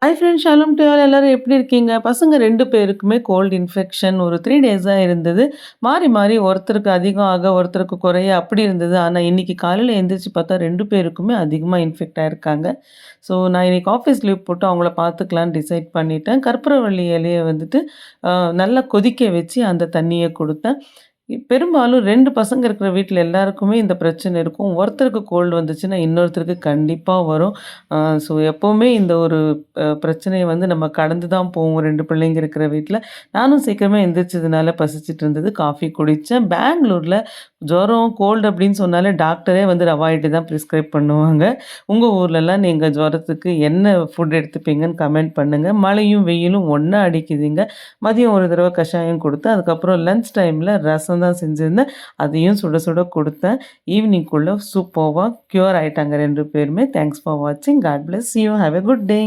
Hi friends, ஷாሎም to all. எல்லாரும் எப்படி இருக்கீங்க? பசங்க 2 பேருக்குமே கோல்ட் இன்ஃபெக்ஷன் ஒரு 3 டேஸா இருந்தது. மாறி, மாறி ஒருத்தருக்கு அதிகம் ஆக, ஒருத்தருக்கு குறைய அப்படி இருந்தது. ஆனா, இன்னைக்கு காலையில எந்திரிச்சு பார்த்தா 2 பேருக்குமே அதிகமா இன்ஃபெக்ட் ஆயிருக்காங்க. ஸோ, நான் இன்னைக்கு ஆஃபீஸ் லீவ் போட்டு அவங்கள பார்த்துக்கலான்னு டிசைட் பண்ணிட்டேன். கற்பூரவள்ளி இலைய வந்துட்டு நல்லா கொதிக்க வச்சு அந்த தண்ணிய குடுத்தேன். பெரும்பாலும் 2 பசங்க இருக்கிற வீட்ல எல்லாருக்குமே இந்த பிரச்சனை இருக்கும். ஒருத்தருக்கு கோல்டு வந்துச்சுன்னா, இன்னொருத்தருக்கு கண்டிப்பா வரும். அ ஸோ எப்பவுமே இந்த ஒரு பிரச்சனைய வந்து நம்ம கடந்து தான் போவோம் 2 பிள்ளைங்க இருக்கிற வீட்ல. நானும் சீக்கிரமா எந்திரிச்சதுனால பசிச்சுட்டு இருந்தது. காஃபி குடிச்சேன். பெங்களூர்ல ஜுரம், கோல்டு அப்படின்னு சொன்னாலே டாக்டரே வந்து ரவா இட்லி தான் பிரிஸ்கிரைப் பண்ணுவாங்க. உங்க ஊர்லலாம் நீங்க ஜுரத்துக்கு என்ன ஃபுட் எடுத்துப்பீங்கன்னு கமெண்ட் பண்ணுங்க. மழையும், வெயிலும் ஒண்ணா அடிக்குதுங்க. மதியம் ஒரு தடவ கஷாயம் குடுத்தேன். அதுக்கப்புறம் லஞ்ச் டைம்ல ரசம் தான் செஞ்சிருந்தேன். அதையும் சுட சுட குடுத்தேன். ஈவினிங்குள்ள சூப்பர்வா க்யூர் ஆயிட்டாங்க 2 பேருமே. தேங்க்ஸ் ஃபார் வாட்சிங். God bless you. Have a good day.